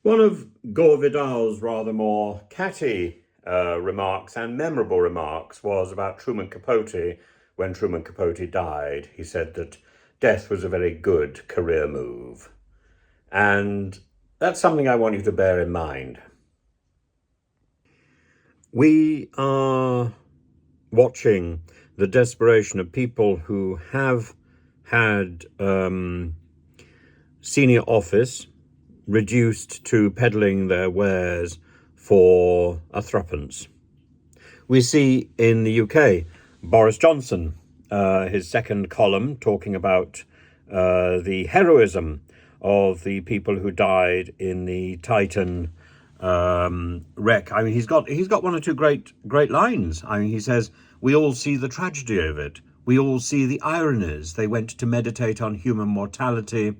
One of Gore Vidal's rather more catty remarks and memorable remarks was about Truman Capote when Truman Capote died. He said that death was a very good career move. And that's something I want you to bear in mind. We are watching the desperation of people who have had senior office reduced to peddling their wares for a threepence. We see in the UK Boris Johnson, his second column, talking about the heroism of the people who died in the Titan wreck. I mean, he's got one or two great lines. I mean, he says, "We all see the tragedy of it. We all see the ironies. They went to meditate on human mortality,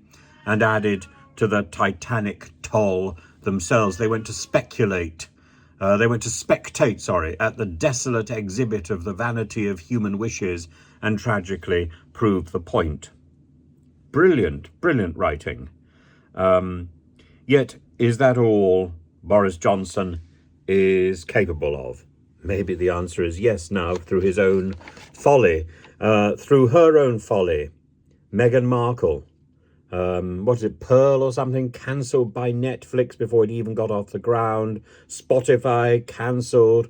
and added to the titanic toll themselves. They went to spectate, at the desolate exhibit of the vanity of human wishes, and tragically proved the point." Brilliant writing. Yet, is that all Boris Johnson is capable of? Maybe the answer is yes now, through his own folly, through her own folly. Meghan Markle, what is it, Pearl or something, cancelled by Netflix before it even got off the ground. Spotify cancelled.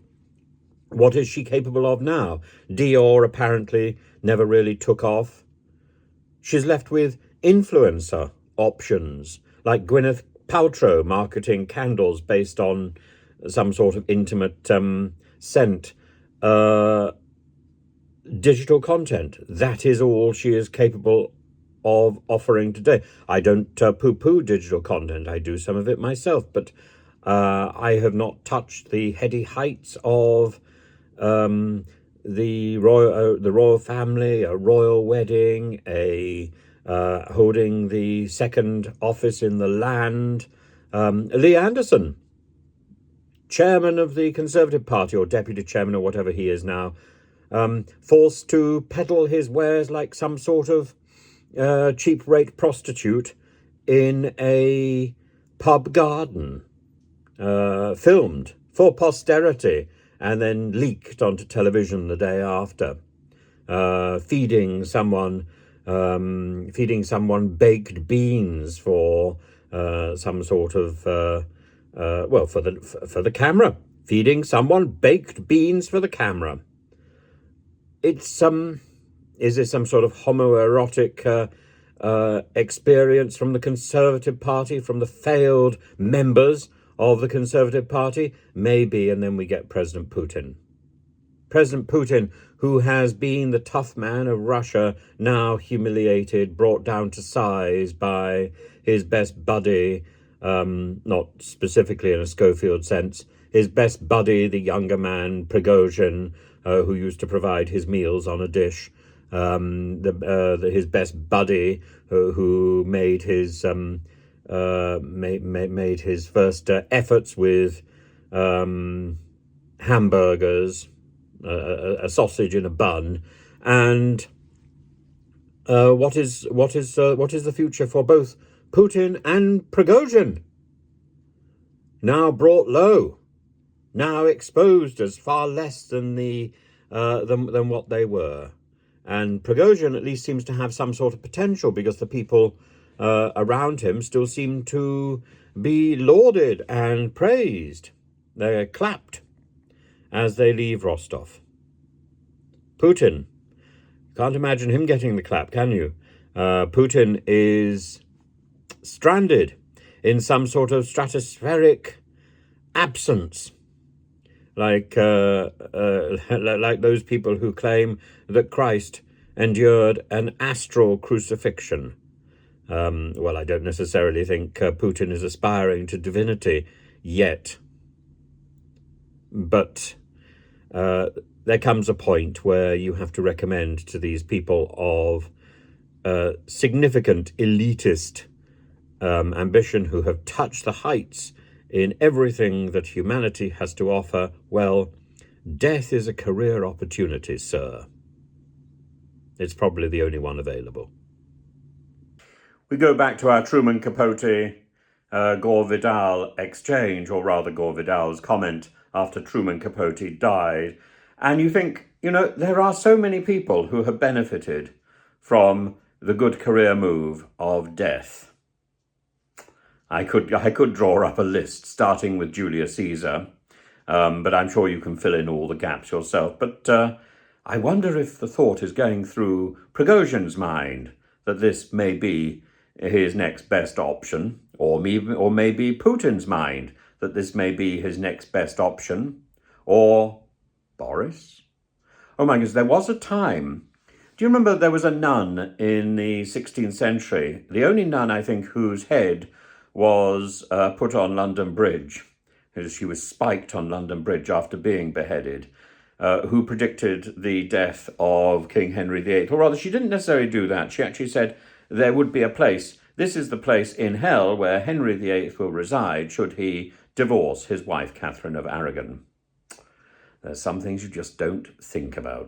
What is she capable of now? Dior apparently never really took off. She's left with influencer options, like Gwyneth Paltrow marketing candles based on some sort of intimate scent. Digital content, that is all she is capable of offering today. I don't poo-poo digital content. I do some of it myself, but I have not touched the heady heights of the royal family, a royal wedding, holding the second office in the land. Lee Anderson, chairman of the Conservative Party, or deputy chairman, or whatever he is now, forced to peddle his wares like some sort of cheap rate prostitute in a pub garden, filmed for posterity and then leaked onto television the day after, feeding someone baked beans for some sort of for the camera, feeding someone baked beans for the camera. It's is this some sort of homoerotic experience from the Conservative Party, from the failed members of the Conservative Party? Maybe, and then we get President Putin. President Putin, who has been the tough man of Russia, now humiliated, brought down to size by his best buddy, not specifically in a Schofield sense, his best buddy, the younger man, Prigozhin, who used to provide his meals on a dish. His best buddy, who made his made his first efforts with hamburgers, a sausage in a bun, and what is the future for both Putin and Prigozhin? Now brought low, now exposed as far less than than what they were. And Prigozhin at least seems to have some sort of potential, because the people around him still seem to be lauded and praised. They're clapped as they leave Rostov. Putin, can't imagine him getting the clap, can you? Putin is stranded in some sort of stratospheric absence, like those people who claim that Christ endured an astral crucifixion. Well, I don't necessarily think Putin is aspiring to divinity yet, but there comes a point where you have to recommend to these people of significant elitist ambition, who have touched the heights in everything that humanity has to offer, well, death is a career opportunity, sir. It's probably the only one available. We go back to our Truman Capote Gore-Vidal exchange, or rather Gore-Vidal's comment after Truman Capote died. And you think, there are so many people who have benefited from the good career move of death. I could draw up a list, starting with Julius Caesar, but I'm sure you can fill in all the gaps yourself. But I wonder if the thought is going through Prigozhin's mind that this may be his next best option, or maybe Putin's mind that this may be his next best option, or Boris. Oh my goodness, there was a time. Do you remember there was a nun in the 16th century, the only nun, I think, whose head was put on London Bridge, because she was spiked on London Bridge after being beheaded, who predicted the death of King Henry VIII. Or rather, she didn't necessarily do that. She actually said there would be a place. This is the place in hell where Henry VIII will reside should he divorce his wife, Catherine of Aragon. There's some things you just don't think about.